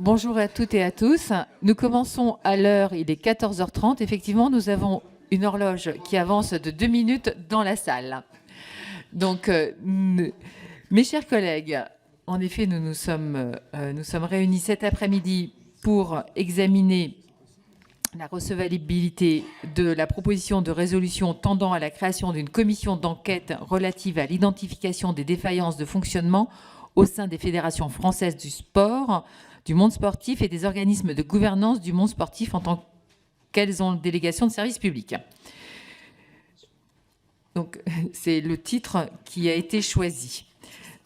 Bonjour à toutes et à tous. Nous commençons à l'heure, il est 14h30. Effectivement, nous avons une horloge qui avance de 2 minutes dans la salle. Donc, mes chers collègues, en effet, nous sommes réunis cet après-midi pour examiner la recevabilité de la proposition de résolution tendant à la création d'une commission d'enquête relative à l'identification des défaillances de fonctionnement au sein des fédérations françaises du sport, du monde sportif et des organismes de gouvernance du monde sportif en tant qu'elles ont délégation de service public. Donc, c'est le titre qui a été choisi.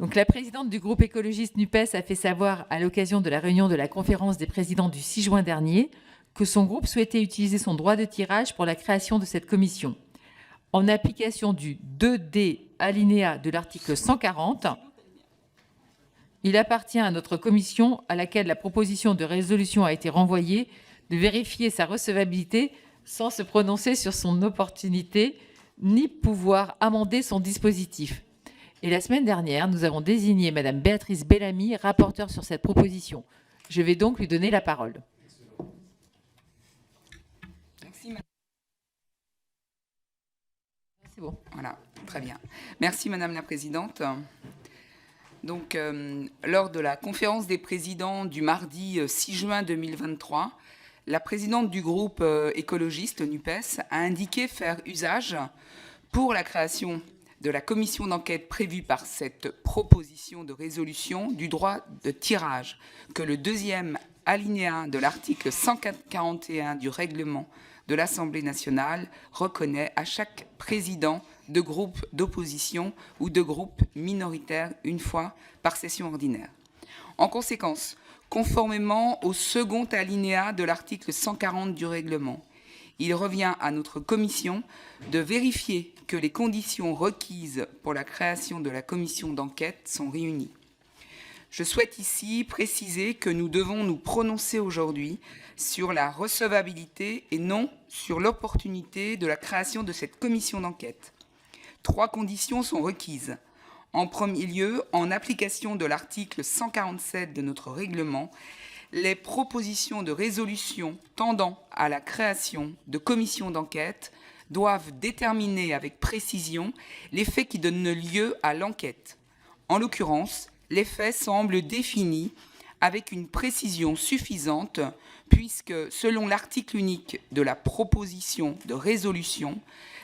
Donc, la présidente du groupe écologiste NUPES a fait savoir à l'occasion de la réunion de la conférence des présidents du 6 juin dernier que son groupe souhaitait utiliser son droit de tirage pour la création de cette commission. En application du 2D alinéa de l'article 140, il appartient à notre commission, à laquelle la proposition de résolution a été renvoyée, de vérifier sa recevabilité sans se prononcer sur son opportunité, ni pouvoir amender son dispositif. Et la semaine dernière, nous avons désigné Madame Béatrice Bellamy, rapporteure sur cette proposition. Je vais donc lui donner la parole. Merci, Madame. C'est bon. Voilà, très bien. Merci, Madame la Présidente. Donc, lors de la conférence des présidents du mardi 6 juin 2023, la présidente du groupe écologiste NUPES a indiqué faire usage, pour la création de la commission d'enquête prévue par cette proposition de résolution, du droit de tirage que le deuxième alinéa de l'article 141 du règlement de l'Assemblée nationale reconnaît à chaque président de groupe d'opposition ou de groupe minoritaire une fois par session ordinaire. En conséquence, conformément au second alinéa de l'article 140 du règlement, il revient à notre commission de vérifier que les conditions requises pour la création de la commission d'enquête sont réunies. Je souhaite ici préciser que nous devons nous prononcer aujourd'hui sur la recevabilité et non sur l'opportunité de la création de cette commission d'enquête. 3 conditions sont requises. En premier lieu, en application de l'article 147 de notre règlement, les propositions de résolution tendant à la création de commissions d'enquête doivent déterminer avec précision les faits qui donnent lieu à l'enquête. En l'occurrence, les faits semblent définis avec une précision suffisante puisque, selon l'article unique de la proposition de résolution,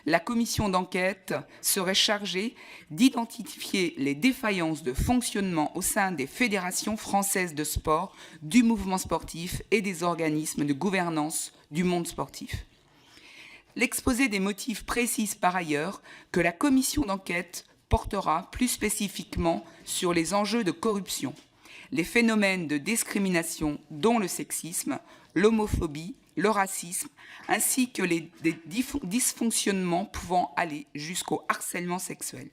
la commission d'enquête serait chargée d'identifier les défaillances de fonctionnement au sein des fédérations françaises de sport, du mouvement sportif et des organismes de gouvernance du monde sportif. L'exposé des motifs précise par ailleurs que la commission d'enquête portera plus spécifiquement sur les enjeux de corruption, les phénomènes de discrimination dont le sexisme, l'homophobie, le racisme, ainsi que les dysfonctionnements pouvant aller jusqu'au harcèlement sexuel.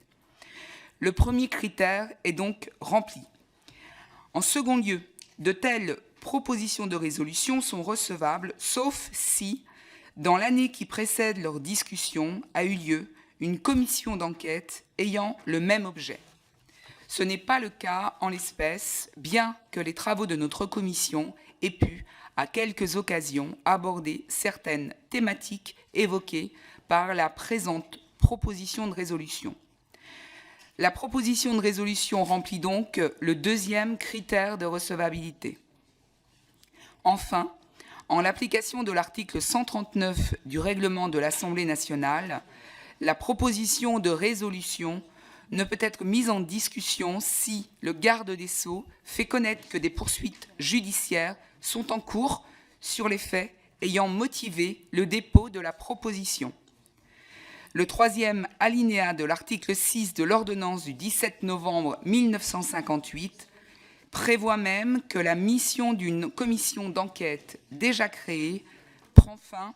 Le premier critère est donc rempli. En second lieu, de telles propositions de résolution sont recevables, sauf si, dans l'année qui précède leur discussion, a eu lieu une commission d'enquête ayant le même objet. Ce n'est pas le cas en l'espèce, bien que les travaux de notre commission aient pu, à quelques occasions, aborder certaines thématiques évoquées par la présente proposition de résolution. La proposition de résolution remplit donc le deuxième critère de recevabilité. Enfin, en l'application de l'article 139 du règlement de l'Assemblée nationale, la proposition de résolution ne peut être mise en discussion si le garde des Sceaux fait connaître que des poursuites judiciaires sont en cours sur les faits ayant motivé le dépôt de la proposition. Le troisième alinéa de l'article 6 de l'ordonnance du 17 novembre 1958 prévoit même que la mission d'une commission d'enquête déjà créée prend fin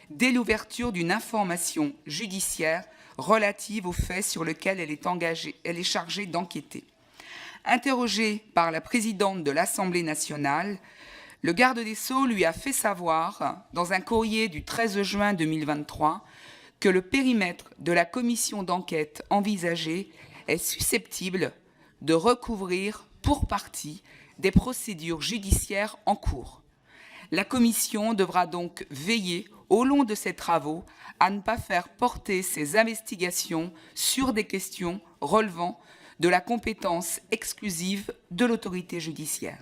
dès l'ouverture d'une information judiciaire relative aux faits sur lesquels elle est chargée d'enquêter. Interrogé par la présidente de l'Assemblée nationale, le garde des Sceaux lui a fait savoir, dans un courrier du 13 juin 2023, que le périmètre de la commission d'enquête envisagée est susceptible de recouvrir pour partie des procédures judiciaires en cours. La Commission devra donc veiller, au long de ses travaux, à ne pas faire porter ces investigations sur des questions relevant de la compétence exclusive de l'autorité judiciaire.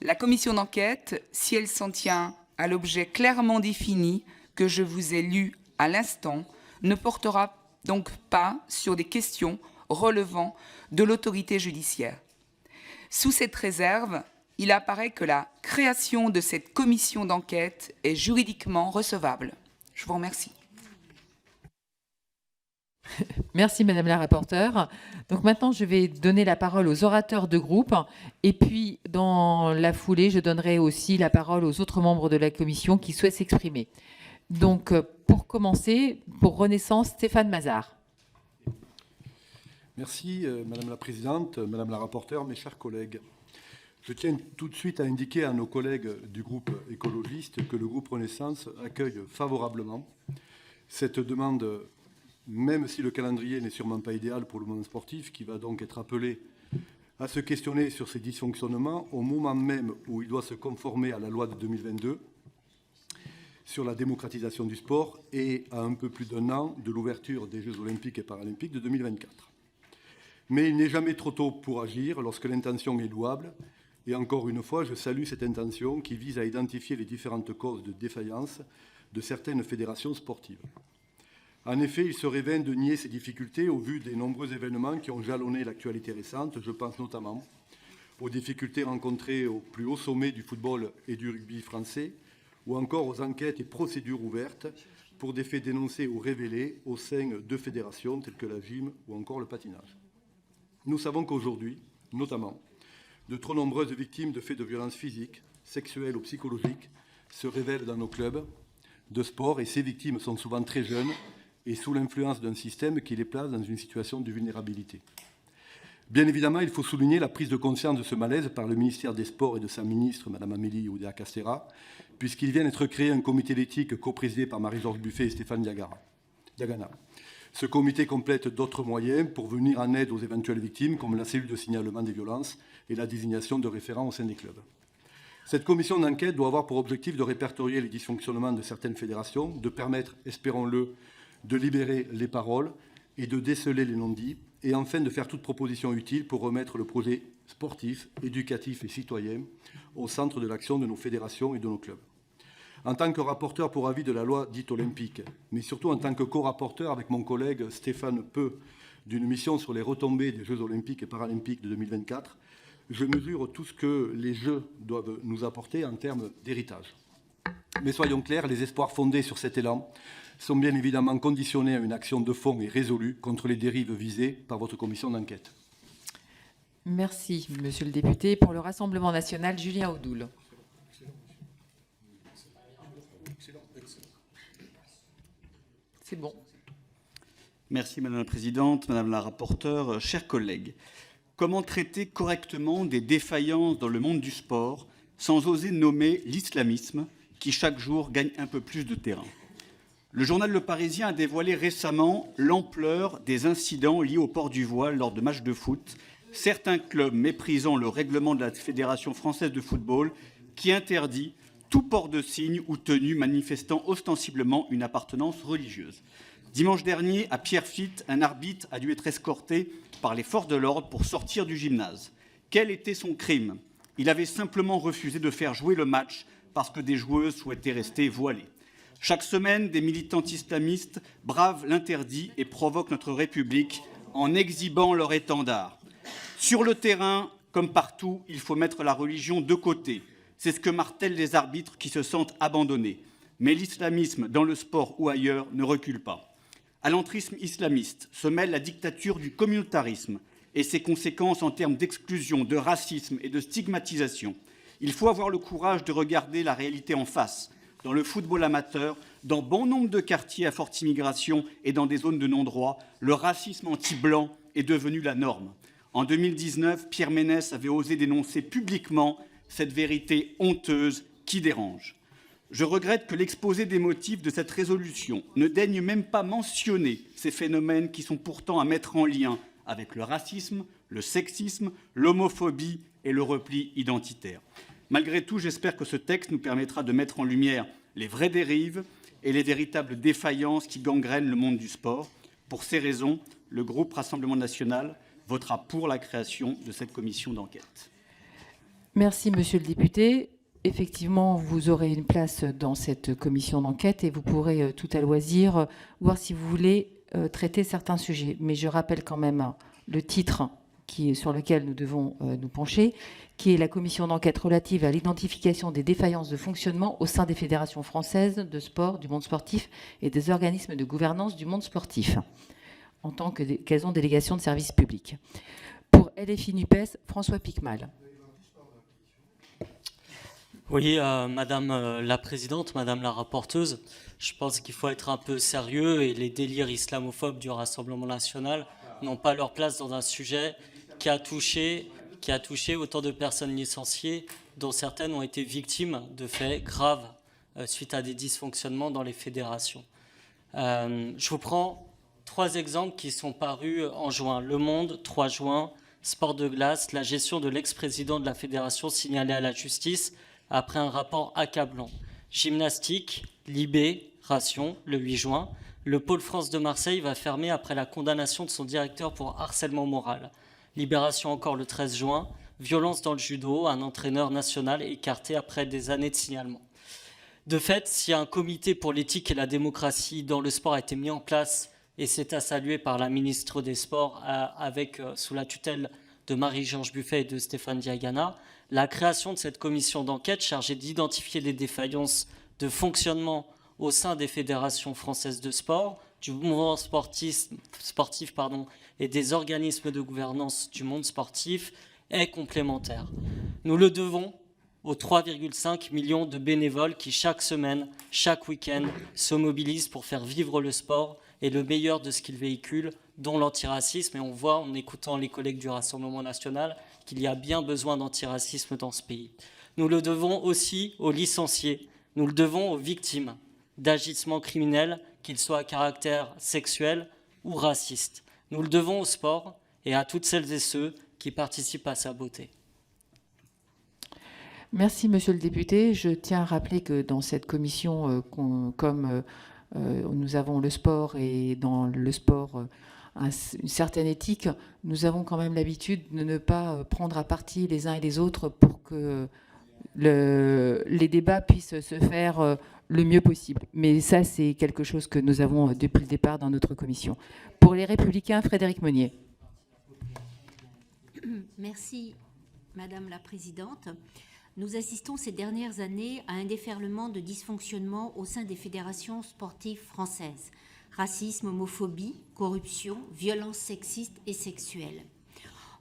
La commission d'enquête, si elle s'en tient à l'objet clairement défini que je vous ai lu à l'instant, ne portera donc pas sur des questions relevant de l'autorité judiciaire. Sous cette réserve, il apparaît que la création de cette commission d'enquête est juridiquement recevable. Je vous remercie. Merci Madame la rapporteure. Donc maintenant, je vais donner la parole aux orateurs de groupe et puis dans la foulée, je donnerai aussi la parole aux autres membres de la commission qui souhaitent s'exprimer. Donc pour commencer, pour Renaissance, Stéphane Mazard. Merci Madame la Présidente, Madame la rapporteure, mes chers collègues. Je tiens tout de suite à indiquer à nos collègues du groupe écologiste que le groupe Renaissance accueille favorablement cette demande, même si le calendrier n'est sûrement pas idéal pour le monde sportif, qui va donc être appelé à se questionner sur ses dysfonctionnements au moment même où il doit se conformer à la loi de 2022 sur la démocratisation du sport et à un peu plus d'un an de l'ouverture des Jeux olympiques et paralympiques de 2024. Mais il n'est jamais trop tôt pour agir lorsque l'intention est louable. Et encore une fois, je salue cette intention qui vise à identifier les différentes causes de défaillance de certaines fédérations sportives. En effet, il serait vain de nier ces difficultés au vu des nombreux événements qui ont jalonné l'actualité récente. Je pense notamment aux difficultés rencontrées au plus haut sommet du football et du rugby français, ou encore aux enquêtes et procédures ouvertes pour des faits dénoncés ou révélés au sein de fédérations telles que la gym ou encore le patinage. Nous savons qu'aujourd'hui, notamment, de trop nombreuses victimes de faits de violences physiques, sexuelles ou psychologiques se révèlent dans nos clubs de sport et ces victimes sont souvent très jeunes et sous l'influence d'un système qui les place dans une situation de vulnérabilité. Bien évidemment, il faut souligner la prise de conscience de ce malaise par le ministère des Sports et de sa ministre, Mme Amélie Oudéa-Castéra, puisqu'il vient d'être créé un comité d'éthique co-présidé par Marie-Georges Buffet et Stéphane Diagana. Ce comité complète d'autres moyens pour venir en aide aux éventuelles victimes, comme la cellule de signalement des violences et la désignation de référents au sein des clubs. Cette commission d'enquête doit avoir pour objectif de répertorier les dysfonctionnements de certaines fédérations, de permettre, espérons-le, de libérer les paroles et de déceler les non-dits, et enfin de faire toute proposition utile pour remettre le projet sportif, éducatif et citoyen au centre de l'action de nos fédérations et de nos clubs. En tant que rapporteur pour avis de la loi dite olympique, mais surtout en tant que co-rapporteur avec mon collègue Stéphane Peu d'une mission sur les retombées des Jeux olympiques et paralympiques de 2024, je mesure tout ce que les Jeux doivent nous apporter en termes d'héritage. Mais soyons clairs, les espoirs fondés sur cet élan sont bien évidemment conditionnés à une action de fond et résolue contre les dérives visées par votre commission d'enquête. Merci, monsieur le député. Pour le Rassemblement national, Julien Audoul. C'est bon. Merci Madame la Présidente, Madame la rapporteure, chers collègues. Comment traiter correctement des défaillances dans le monde du sport sans oser nommer l'islamisme qui chaque jour gagne un peu plus de terrain? Le journal Le Parisien a dévoilé récemment l'ampleur des incidents liés au port du voile lors de matchs de foot, certains clubs méprisant le règlement de la Fédération française de football qui interdit tout port de signe ou tenue manifestant ostensiblement une appartenance religieuse. Dimanche dernier, à Pierrefitte, un arbitre a dû être escorté par les forces de l'ordre pour sortir du gymnase. Quel était son crime? Il avait simplement refusé de faire jouer le match parce que des joueuses souhaitaient rester voilées. Chaque semaine, des militants islamistes bravent l'interdit et provoquent notre République en exhibant leur étendard. Sur le terrain, comme partout, il faut mettre la religion de côté. C'est ce que martèlent les arbitres qui se sentent abandonnés. Mais l'islamisme, dans le sport ou ailleurs, ne recule pas. À l'entrisme islamiste se mêle la dictature du communautarisme et ses conséquences en termes d'exclusion, de racisme et de stigmatisation. Il faut avoir le courage de regarder la réalité en face. Dans le football amateur, dans bon nombre de quartiers à forte immigration et dans des zones de non-droit, le racisme anti-blanc est devenu la norme. En 2019, Pierre Ménès avait osé dénoncer publiquement cette vérité honteuse qui dérange. Je regrette que l'exposé des motifs de cette résolution ne daigne même pas mentionner ces phénomènes qui sont pourtant à mettre en lien avec le racisme, le sexisme, l'homophobie et le repli identitaire. Malgré tout, j'espère que ce texte nous permettra de mettre en lumière les vraies dérives et les véritables défaillances qui gangrènent le monde du sport. Pour ces raisons, le groupe Rassemblement national votera pour la création de cette commission d'enquête. Merci, monsieur le député. Effectivement, vous aurez une place dans cette commission d'enquête et vous pourrez tout à loisir voir si vous voulez traiter certains sujets. Mais je rappelle quand même le titre sur lequel nous devons nous pencher, qui est la commission d'enquête relative à l'identification des défaillances de fonctionnement au sein des fédérations françaises de sport, du monde sportif et des organismes de gouvernance du monde sportif, en tant qu'elles ont délégation de service public. Pour LFI NUPES, François Piquemal. Oui, Madame la Présidente, Madame la rapporteuse, je pense qu'il faut être un peu sérieux et les délires islamophobes du Rassemblement national n'ont pas leur place dans un sujet qui a touché autant de personnes licenciées, dont certaines ont été victimes de faits graves suite à des dysfonctionnements dans les fédérations. Je vous prends 3 exemples qui sont parus en juin. Le Monde, 3 juin, sport de glace, la gestion de l'ex-président de la fédération signalée à la justice après un rapport accablant. Gymnastique, Libération, le 8 juin. Le Pôle France de Marseille va fermer après la condamnation de son directeur pour harcèlement moral. Libération encore le 13 juin. Violence dans le judo, un entraîneur national écarté après des années de signalement. De fait, si un comité pour l'éthique et la démocratie dans le sport a été mis en place, et c'est à saluer par la ministre des Sports sous la tutelle de Marie-Georges Buffet et de Stéphane Diagana, la création de cette commission d'enquête chargée d'identifier les défaillances de fonctionnement au sein des fédérations françaises de sport, du mouvement sportif et des organismes de gouvernance du monde sportif est complémentaire. Nous le devons aux 3,5 millions de bénévoles qui chaque semaine, chaque week-end, se mobilisent pour faire vivre le sport et le meilleur de ce qu'il véhicule, dont l'antiracisme. Et on voit, en écoutant les collègues du Rassemblement national, qu'il y a bien besoin d'antiracisme dans ce pays. Nous le devons aussi aux licenciés, nous le devons aux victimes d'agissements criminels, qu'ils soient à caractère sexuel ou raciste. Nous le devons au sport et à toutes celles et ceux qui participent à sa beauté. Merci, monsieur le député. Je tiens à rappeler que dans cette commission, comme nous avons le sport et dans le sport une certaine éthique, nous avons quand même l'habitude de ne pas prendre à partie les uns et les autres pour que les débats puissent se faire le mieux possible. Mais ça, c'est quelque chose que nous avons depuis le départ dans notre commission. Pour les Républicains, Frédéric Meunier. Merci, Madame la Présidente. Nous assistons ces dernières années à un déferlement de dysfonctionnements au sein des fédérations sportives françaises. Racisme, homophobie, corruption, violences sexistes et sexuelles.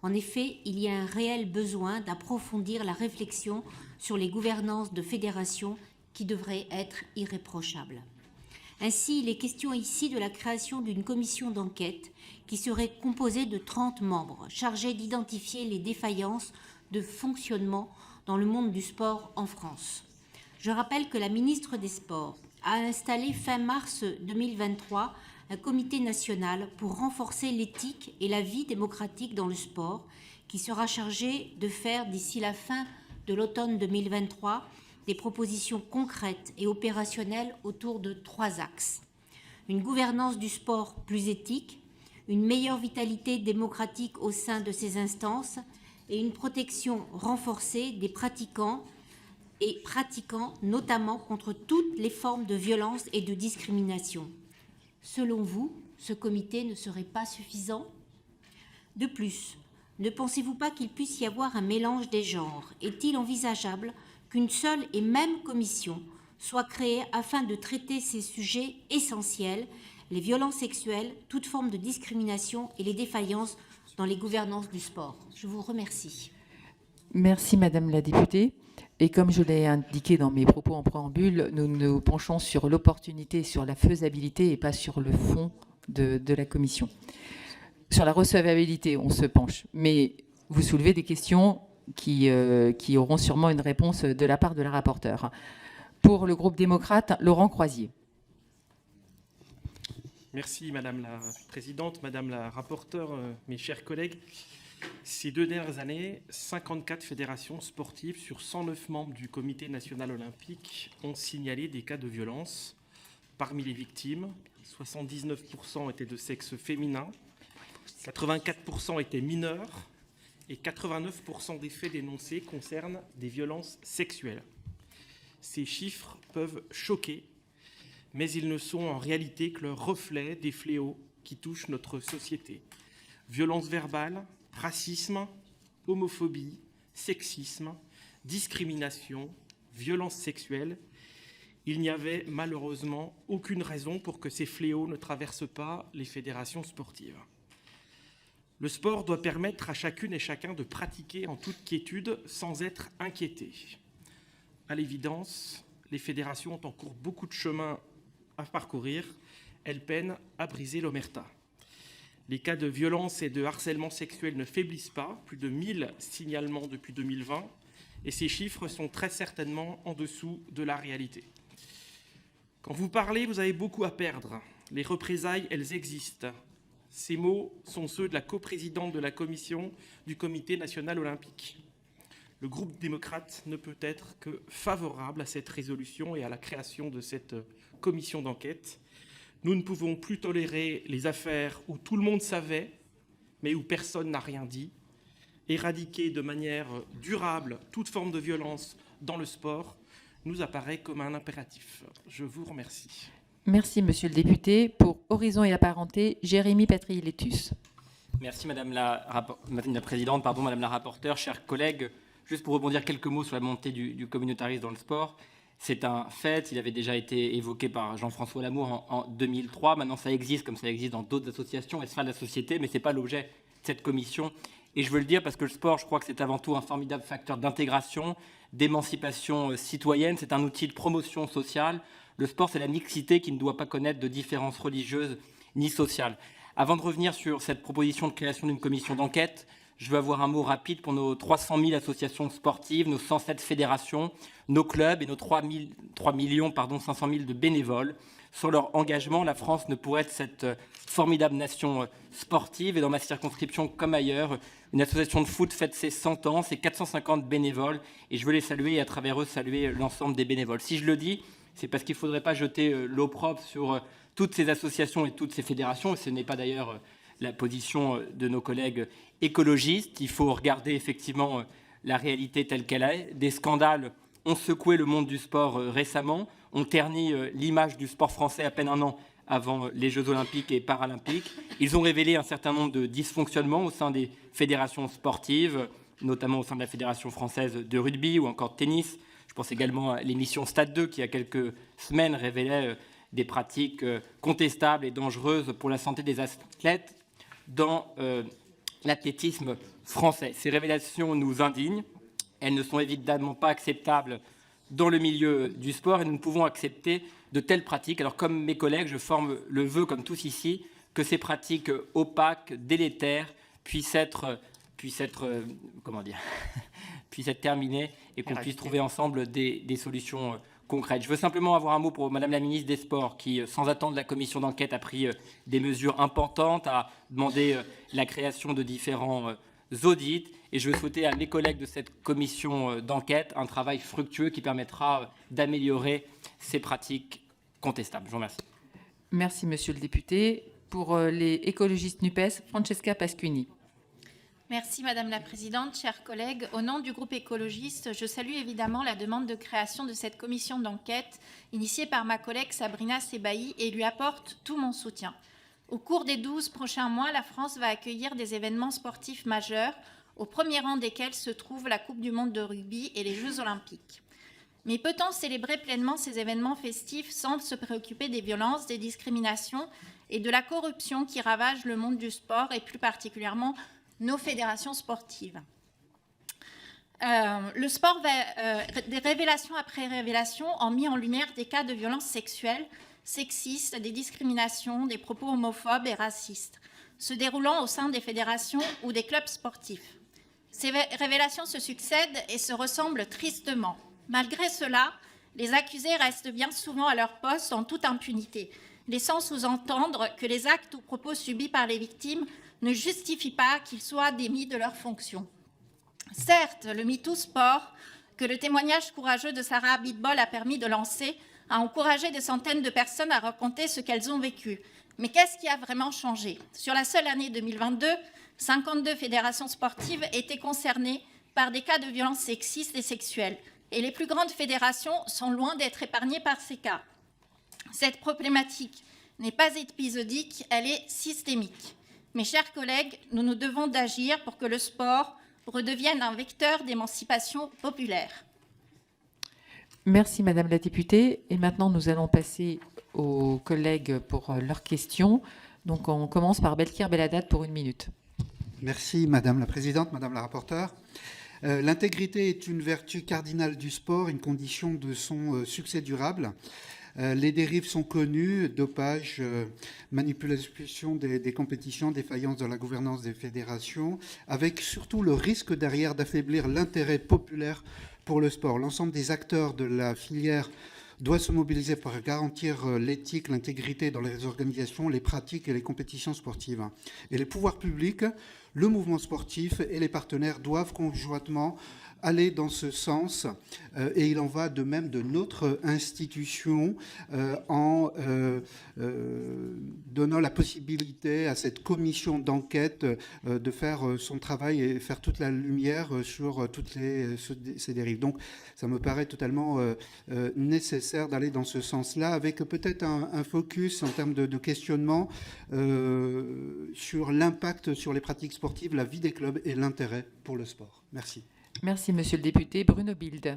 En effet, il y a un réel besoin d'approfondir la réflexion sur les gouvernances de fédérations qui devraient être irréprochables. Ainsi, il est question ici de la création d'une commission d'enquête qui serait composée de 30 membres chargés d'identifier les défaillances de fonctionnement dans le monde du sport en France. Je rappelle que la ministre des Sports a installé fin mars 2023 un comité national pour renforcer l'éthique et la vie démocratique dans le sport qui sera chargé de faire d'ici la fin de l'automne 2023 des propositions concrètes et opérationnelles autour de 3 axes. Une gouvernance du sport plus éthique, une meilleure vitalité démocratique au sein de ces instances et une protection renforcée des pratiquants notamment contre toutes les formes de violence et de discrimination. Selon vous, ce comité ne serait pas suffisant ? De plus, ne pensez-vous pas qu'il puisse y avoir un mélange des genres ? Est-il envisageable qu'une seule et même commission soit créée afin de traiter ces sujets essentiels, les violences sexuelles, toute forme de discrimination et les défaillances dans les gouvernances du sport ? Je vous remercie. Merci, Madame la députée. Et comme je l'ai indiqué dans mes propos en préambule, nous nous penchons sur l'opportunité, sur la faisabilité et pas sur le fond de la commission. Sur la recevabilité, on se penche. Mais vous soulevez des questions qui auront sûrement une réponse de la part de la rapporteure. Pour le groupe démocrate, Laurent Croisier. Merci Madame la Présidente, Madame la rapporteure, mes chers collègues. Ces 2 dernières années, 54 fédérations sportives sur 109 membres du Comité national olympique ont signalé des cas de violence. Parmi les victimes, 79% étaient de sexe féminin, 84% étaient mineurs et 89% des faits dénoncés concernent des violences sexuelles. Ces chiffres peuvent choquer, mais ils ne sont en réalité que le reflet des fléaux qui touchent notre société. Violence verbale, racisme, homophobie, sexisme, discrimination, violence sexuelle. Il n'y avait malheureusement aucune raison pour que ces fléaux ne traversent pas les fédérations sportives. Le sport doit permettre à chacune et chacun de pratiquer en toute quiétude sans être inquiété. À l'évidence, les fédérations ont encore beaucoup de chemin à parcourir. Elles peinent à briser l'omerta. Les cas de violence et de harcèlement sexuel ne faiblissent pas, plus de 1000 signalements depuis 2020, et ces chiffres sont très certainement en dessous de la réalité. Quand vous parlez, vous avez beaucoup à perdre. Les représailles, elles existent. Ces mots sont ceux de la coprésidente de la commission du Comité national olympique. Le groupe démocrate ne peut être que favorable à cette résolution et à la création de cette commission d'enquête. Nous ne pouvons plus tolérer les affaires où tout le monde savait, mais où personne n'a rien dit. Éradiquer de manière durable toute forme de violence dans le sport nous apparaît comme un impératif. Je vous remercie. Merci, monsieur le député. Pour Horizon et Apparentés, Jérémy Patry-Létus. Merci, Madame la Présidente, Madame la rapporteure, chers collègues. Juste pour rebondir quelques mots sur la montée du communautarisme dans le sport. C'est un fait, il avait déjà été évoqué par Jean-François Lamour en 2003. Maintenant, ça existe comme ça existe dans d'autres associations et sphères de la société, mais ce n'est pas l'objet de cette commission. Et je veux le dire parce que le sport, je crois que c'est avant tout un formidable facteur d'intégration, d'émancipation citoyenne. C'est un outil de promotion sociale. Le sport, c'est la mixité qui ne doit pas connaître de différences religieuses ni sociales. Avant de revenir sur cette proposition de création d'une commission d'enquête, je veux avoir un mot rapide pour nos 300 000 associations sportives, nos 107 fédérations, nos clubs et nos 3 500 000 de bénévoles. Sur leur engagement, la France ne pourrait être cette formidable nation sportive. Et dans ma circonscription comme ailleurs, une association de foot fête ses 100 ans, ses 450 bénévoles. Et je veux les saluer et à travers eux saluer l'ensemble des bénévoles. Si je le dis, c'est parce qu'il ne faudrait pas jeter l'opprobre sur toutes ces associations et toutes ces fédérations. Et ce n'est pas d'ailleurs la position de nos collègues écologistes. Il faut regarder effectivement la réalité telle qu'elle est. Des scandales ont secoué le monde du sport récemment, ont terni l'image du sport français à peine un an avant les Jeux olympiques et paralympiques. Ils ont révélé un certain nombre de dysfonctionnements au sein des fédérations sportives, notamment au sein de la Fédération française de rugby ou encore de tennis. Je pense également à l'émission Stade 2 qui, il y a quelques semaines, révélait des pratiques contestables et dangereuses pour la santé des athlètes dans l'athlétisme français. Ces révélations nous indignent. Elles ne sont évidemment pas acceptables dans le milieu du sport et nous ne pouvons accepter de telles pratiques. Alors, comme mes collègues, je forme le vœu, comme tous ici, que ces pratiques opaques, délétères, puissent être terminées et qu'on puisse trouver ensemble des solutions concrètes. Je veux simplement avoir un mot pour Madame la ministre des Sports qui, sans attendre la commission d'enquête, a pris des mesures importantes, a demandé la création de différents audits. Et je veux souhaiter à mes collègues de cette commission d'enquête un travail fructueux qui permettra d'améliorer ces pratiques contestables. Je vous remercie. Merci, monsieur le député. Pour les écologistes NUPES, Francesca Pasquini. Merci Madame la Présidente, chers collègues. Au nom du groupe écologiste, je salue évidemment la demande de création de cette commission d'enquête initiée par ma collègue Sabrina Sebaï et lui apporte tout mon soutien. Au cours des 12 prochains mois, la France va accueillir des événements sportifs majeurs, au premier rang desquels se trouve la Coupe du monde de rugby et les Jeux olympiques. Mais peut-on célébrer pleinement ces événements festifs sans se préoccuper des violences, des discriminations et de la corruption qui ravagent le monde du sport et plus particulièrement nos fédérations sportives? Le sport, des révélations après révélations, ont mis en lumière des cas de violences sexuelles, sexistes, des discriminations, des propos homophobes et racistes, se déroulant au sein des fédérations ou des clubs sportifs. Ces révélations se succèdent et se ressemblent tristement. Malgré cela, les accusés restent bien souvent à leur poste en toute impunité, laissant sous-entendre que les actes ou propos subis par les victimes ne justifient pas qu'ils soient démis de leurs fonctions. Certes, le MeToo Sport, que le témoignage courageux de Sarah Abitbol a permis de lancer, a encouragé des centaines de personnes à raconter ce qu'elles ont vécu. Mais qu'est-ce qui a vraiment changé? Sur la seule année 2022, 52 fédérations sportives étaient concernées par des cas de violences sexistes et sexuelles. Et les plus grandes fédérations sont loin d'être épargnées par ces cas. Cette problématique n'est pas épisodique, elle est systémique. Mes chers collègues, nous nous devons d'agir pour que le sport redevienne un vecteur d'émancipation populaire. Merci Madame la députée. Et maintenant, nous allons passer aux collègues pour leurs questions. Donc, on commence par Belkir Belhaddad pour 1 minute. Merci Madame la Présidente, Madame la rapporteure. L'intégrité est une vertu cardinale du sport, une condition de son succès durable. Les dérives sont connues, dopage, manipulation des compétitions, défaillance de la gouvernance des fédérations, avec surtout le risque derrière d'affaiblir l'intérêt populaire pour le sport. L'ensemble des acteurs de la filière doit se mobiliser pour garantir l'éthique, l'intégrité dans les organisations, les pratiques et les compétitions sportives. Et les pouvoirs publics, le mouvement sportif et les partenaires doivent conjointement aller dans ce sens, et il en va de même de notre institution en donnant la possibilité à cette commission d'enquête de faire son travail et faire toute la lumière sur toutes ces dérives. Donc ça me paraît totalement nécessaire d'aller dans ce sens-là, avec peut-être un focus en termes de questionnement sur l'impact sur les pratiques sportives, la vie des clubs et l'intérêt pour le sport. Merci. Merci, Monsieur le député. Bruno Bilde.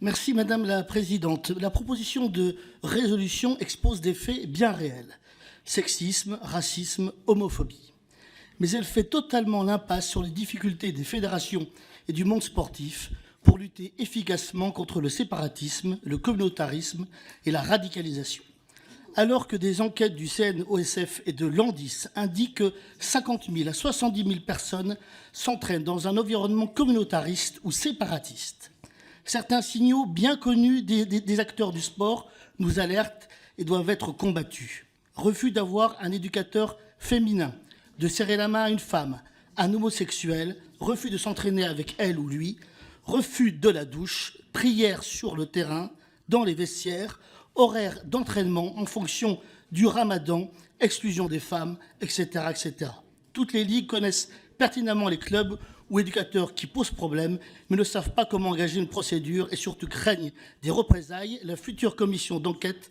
Merci, Madame la Présidente. La proposition de résolution expose des faits bien réels. Sexisme, racisme, homophobie. Mais elle fait totalement l'impasse sur les difficultés des fédérations et du monde sportif pour lutter efficacement contre le séparatisme, le communautarisme et la radicalisation. Alors que des enquêtes du CNOSF et de l'ANDIS indiquent que 50 000 à 70 000 personnes s'entraînent dans un environnement communautariste ou séparatiste. Certains signaux bien connus des acteurs du sport nous alertent et doivent être combattus. Refus d'avoir un éducateur féminin, de serrer la main à une femme, un homosexuel, refus de s'entraîner avec elle ou lui, refus de la douche, prières sur le terrain, dans les vestiaires, horaires d'entraînement en fonction du ramadan, exclusion des femmes, etc., etc. Toutes les ligues connaissent pertinemment les clubs ou éducateurs qui posent problème, mais ne savent pas comment engager une procédure et surtout craignent des représailles. La future commission d'enquête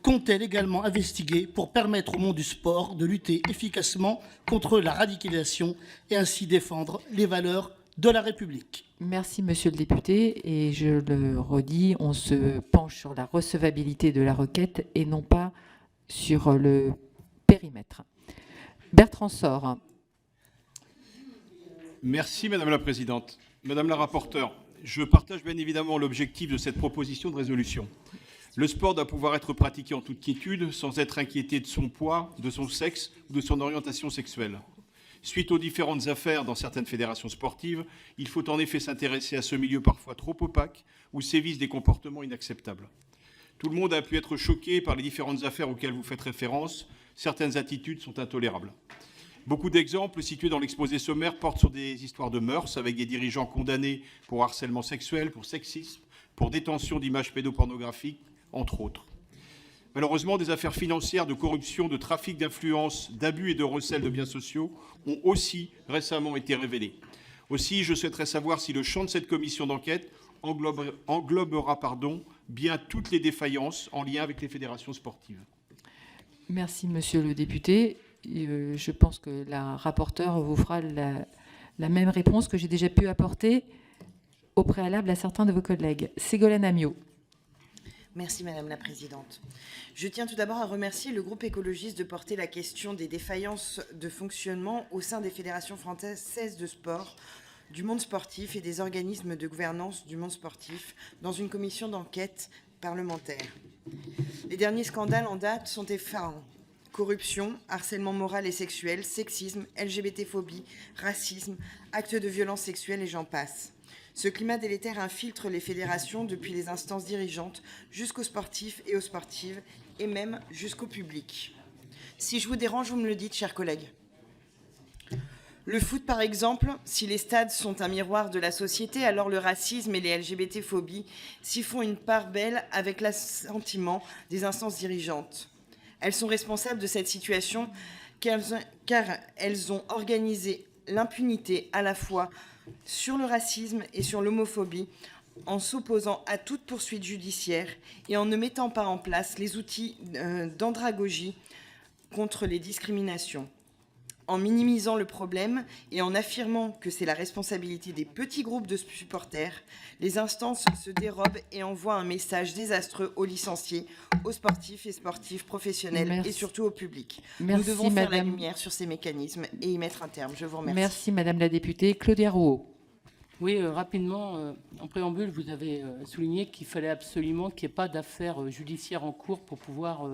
compte-t-elle également investiguer pour permettre au monde du sport de lutter efficacement contre la radicalisation et ainsi défendre les valeurs de la République? Merci, Monsieur le député. Et je le redis, on se penche sur la recevabilité de la requête et non pas sur le périmètre. Bertrand Sort. Merci, Madame la Présidente. Madame la rapporteure, je partage bien évidemment l'objectif de cette proposition de résolution. Le sport doit pouvoir être pratiqué en toute quiétude, sans être inquiété de son poids, de son sexe ou de son orientation sexuelle. Suite aux différentes affaires dans certaines fédérations sportives, il faut en effet s'intéresser à ce milieu parfois trop opaque où sévissent des comportements inacceptables. Tout le monde a pu être choqué par les différentes affaires auxquelles vous faites référence. Certaines attitudes sont intolérables. Beaucoup d'exemples situés dans l'exposé sommaire portent sur des histoires de mœurs avec des dirigeants condamnés pour harcèlement sexuel, pour sexisme, pour détention d'images pédopornographiques, entre autres. Malheureusement, des affaires financières, de corruption, de trafic d'influence, d'abus et de recel de biens sociaux ont aussi récemment été révélés. Aussi, je souhaiterais savoir si le champ de cette commission d'enquête englobera bien toutes les défaillances en lien avec les fédérations sportives. Merci, Monsieur le député. Je pense que la rapporteure vous fera la même réponse que j'ai déjà pu apporter au préalable à certains de vos collègues. Ségolène Amiot. Merci Madame la Présidente. Je tiens tout d'abord à remercier le groupe écologiste de porter la question des défaillances de fonctionnement au sein des fédérations françaises de sport, du monde sportif et des organismes de gouvernance du monde sportif dans une commission d'enquête parlementaire. Les derniers scandales en date sont effarants. Corruption, harcèlement moral et sexuel, sexisme, LGBT-phobie, racisme, actes de violence sexuelle et j'en passe. Ce climat délétère infiltre les fédérations depuis les instances dirigeantes jusqu'aux sportifs et aux sportives et même jusqu'au public. Si je vous dérange, vous me le dites, chers collègues. Le foot, par exemple, si les stades sont un miroir de la société, alors le racisme et les LGBT-phobies s'y font une part belle avec l'assentiment des instances dirigeantes. Elles sont responsables de cette situation car elles ont organisé l'impunité à la fois sur le racisme et sur l'homophobie en s'opposant à toute poursuite judiciaire et en ne mettant pas en place les outils d'andragogie contre les discriminations. En minimisant le problème et en affirmant que c'est la responsabilité des petits groupes de supporters, les instances se dérobent et envoient un message désastreux aux licenciés, aux sportifs et sportifs professionnels et surtout au public. Nous devons faire la lumière sur ces mécanismes et y mettre un terme. Je vous remercie. Merci Madame la députée. Claudia Rouault. Oui, rapidement, en préambule, vous avez souligné qu'il fallait absolument qu'il n'y ait pas d'affaires judiciaires en cours pour pouvoir...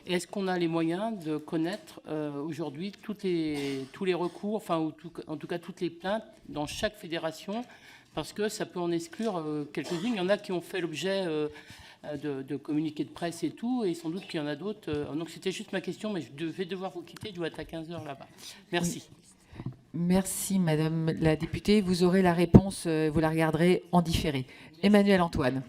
Est-ce qu'on a les moyens de connaître aujourd'hui tous les recours, enfin, en tout cas toutes les plaintes dans chaque fédération, parce que ça peut en exclure quelques-unes. Il y en a qui ont fait l'objet de communiqués de presse et tout, et sans doute qu'il y en a d'autres. Donc c'était juste ma question, mais je vais devoir vous quitter, je dois être à 15h là-bas. Merci. Oui. Merci Madame la députée. Vous aurez la réponse, vous la regarderez en différé. Emmanuel Antoine.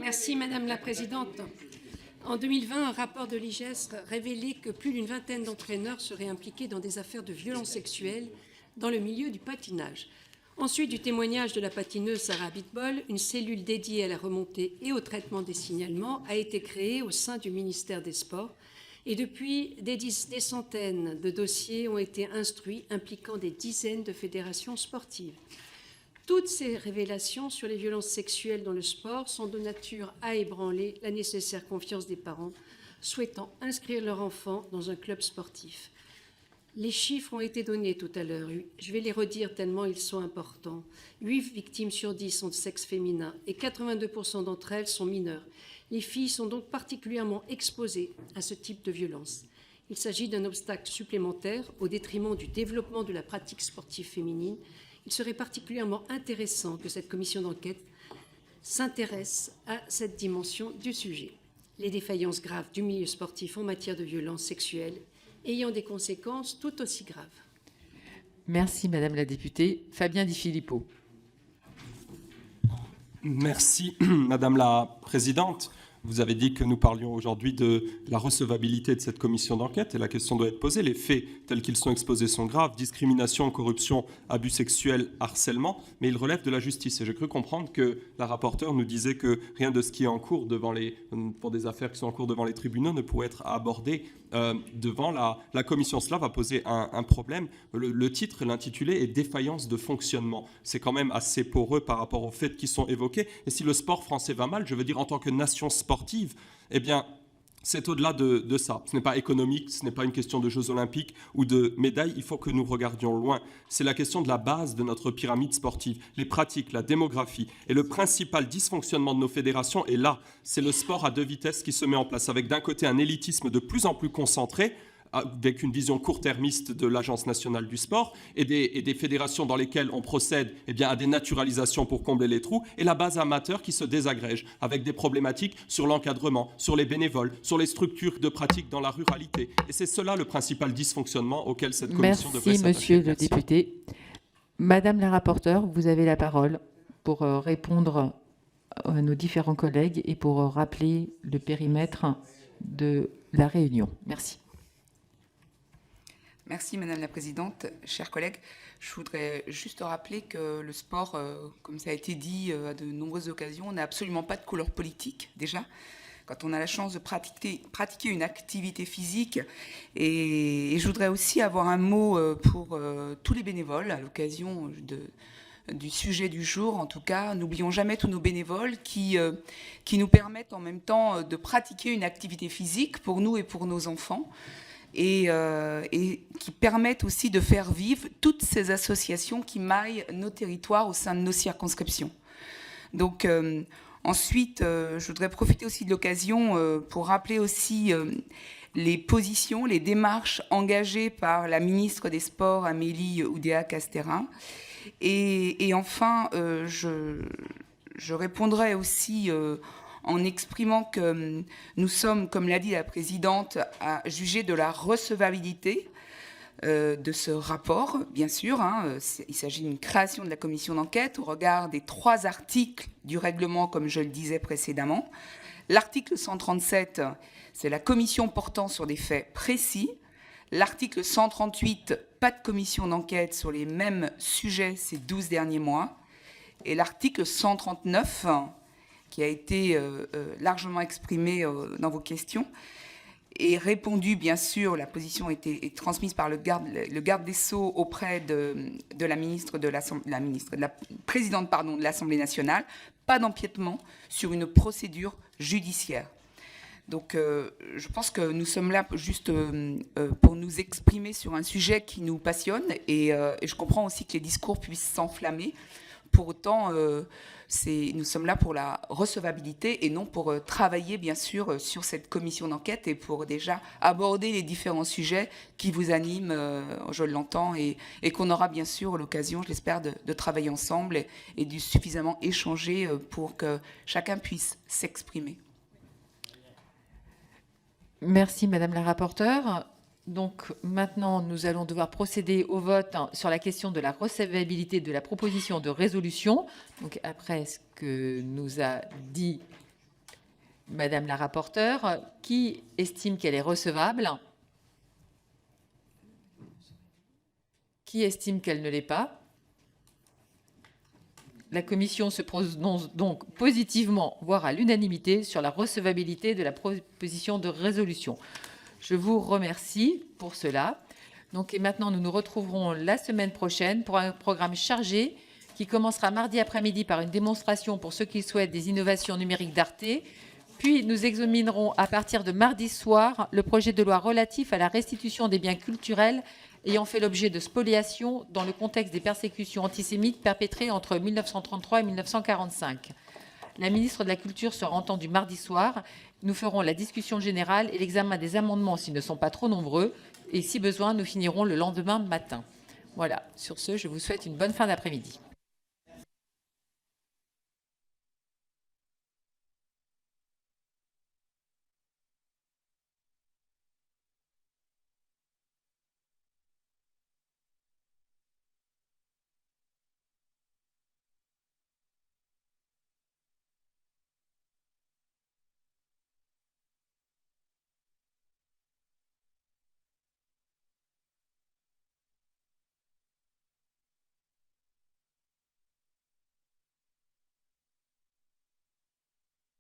Merci Madame la Présidente. En 2020, un rapport de l'IGES révélait que plus d'une vingtaine d'entraîneurs seraient impliqués dans des affaires de violences sexuelles dans le milieu du patinage. Ensuite, du témoignage de la patineuse Sarah Abitbol, une cellule dédiée à la remontée et au traitement des signalements a été créée au sein du ministère des Sports. Et depuis, des centaines de dossiers ont été instruits impliquant des dizaines de fédérations sportives. Toutes ces révélations sur les violences sexuelles dans le sport sont de nature à ébranler la nécessaire confiance des parents souhaitant inscrire leur enfant dans un club sportif. Les chiffres ont été donnés tout à l'heure. Je vais les redire tellement ils sont importants. 8 victimes sur 10 sont de sexe féminin et 82% d'entre elles sont mineures. Les filles sont donc particulièrement exposées à ce type de violence. Il s'agit d'un obstacle supplémentaire au détriment du développement de la pratique sportive féminine. Il serait particulièrement intéressant que cette commission d'enquête s'intéresse à cette dimension du sujet. Les défaillances graves du milieu sportif en matière de violences sexuelles ayant des conséquences tout aussi graves. Merci Madame la députée. Fabien Di Filippo. Merci Madame la Présidente. Vous avez dit que nous parlions aujourd'hui de la recevabilité de cette commission d'enquête et la question doit être posée. Les faits tels qu'ils sont exposés sont graves, discrimination, corruption, abus sexuels, harcèlement, mais ils relèvent de la justice. Et j'ai cru comprendre que la rapporteure nous disait que rien de ce qui est en cours pour des affaires qui sont en cours devant les tribunaux ne pourrait être abordé devant la commission. Cela va poser un problème. Le titre, l'intitulé est « Défaillance de fonctionnement ». C'est quand même assez poreux par rapport aux faits qui sont évoqués. Et si le sport français va mal, je veux dire en tant que nation sportive, eh bien, c'est au-delà de ça. Ce n'est pas économique, ce n'est pas une question de Jeux olympiques ou de médailles. Il faut que nous regardions loin. C'est la question de la base de notre pyramide sportive, les pratiques, la démographie. Et le principal dysfonctionnement de nos fédérations est là. C'est le sport à deux vitesses qui se met en place, avec d'un côté un élitisme de plus en plus concentré, avec une vision court-termiste de l'Agence nationale du sport et des fédérations dans lesquelles on procède à des naturalisations pour combler les trous, et la base amateur qui se désagrège avec des problématiques sur l'encadrement, sur les bénévoles, sur les structures de pratique dans la ruralité. Et c'est cela le principal dysfonctionnement auquel cette commission devrait s'attacher. Merci, monsieur le député. Madame la rapporteure, vous avez la parole pour répondre à nos différents collègues et pour rappeler le périmètre de la réunion. Merci. Merci Madame la Présidente. Chers collègues, je voudrais juste rappeler que le sport, comme ça a été dit à de nombreuses occasions, n'a absolument pas de couleur politique déjà. Quand on a la chance de pratiquer une activité physique. Et je voudrais aussi avoir un mot pour tous les bénévoles à l'occasion du sujet du jour. En tout cas, n'oublions jamais tous nos bénévoles qui nous permettent en même temps de pratiquer une activité physique pour nous et pour nos enfants. Et qui permettent aussi de faire vivre toutes ces associations qui maillent nos territoires au sein de nos circonscriptions. Donc ensuite, je voudrais profiter aussi de l'occasion pour rappeler aussi les positions, les démarches engagées par la ministre des Sports, Amélie Oudéa-Castéra. Et enfin, je répondrai aussi en exprimant que nous sommes, comme l'a dit la présidente, à juger de la recevabilité de ce rapport, bien sûr. Il s'agit d'une création de la commission d'enquête au regard des 3 articles du règlement, comme je le disais précédemment. L'article 137, c'est la commission portant sur des faits précis. L'article 138, pas de commission d'enquête sur les mêmes sujets ces 12 derniers mois. Et l'article 139, qui a été largement exprimé dans vos questions, et répondu, bien sûr, la position est transmise par le garde des Sceaux auprès de la présidente de l'Assemblée nationale, pas d'empiètement sur une procédure judiciaire. Donc, je pense que nous sommes là juste pour nous exprimer sur un sujet qui nous passionne, et je comprends aussi que les discours puissent s'enflammer. Pour autant, nous sommes là pour la recevabilité et non pour travailler, bien sûr, sur cette commission d'enquête et pour déjà aborder les différents sujets qui vous animent, je l'entends, et qu'on aura bien sûr l'occasion, je l'espère, de travailler ensemble et de suffisamment échanger pour que chacun puisse s'exprimer. Merci, Madame la rapporteure. Donc maintenant, nous allons devoir procéder au vote sur la question de la recevabilité de la proposition de résolution. Donc après ce que nous a dit Madame la rapporteure, qui estime qu'elle est recevable? Qui estime qu'elle ne l'est pas? La Commission se prononce donc positivement, voire à l'unanimité, sur la recevabilité de la proposition de résolution. Je vous remercie pour cela. Donc, et maintenant, nous nous retrouverons la semaine prochaine pour un programme chargé qui commencera mardi après-midi par une démonstration pour ceux qui souhaitent des innovations numériques d'Arte. Puis, nous examinerons à partir de mardi soir le projet de loi relatif à la restitution des biens culturels ayant fait l'objet de spoliation dans le contexte des persécutions antisémites perpétrées entre 1933 et 1945. La ministre de la Culture sera entendue mardi soir. Nous ferons la discussion générale et l'examen des amendements s'ils ne sont pas trop nombreux. Et si besoin, nous finirons le lendemain matin. Voilà. Sur ce, je vous souhaite une bonne fin d'après-midi.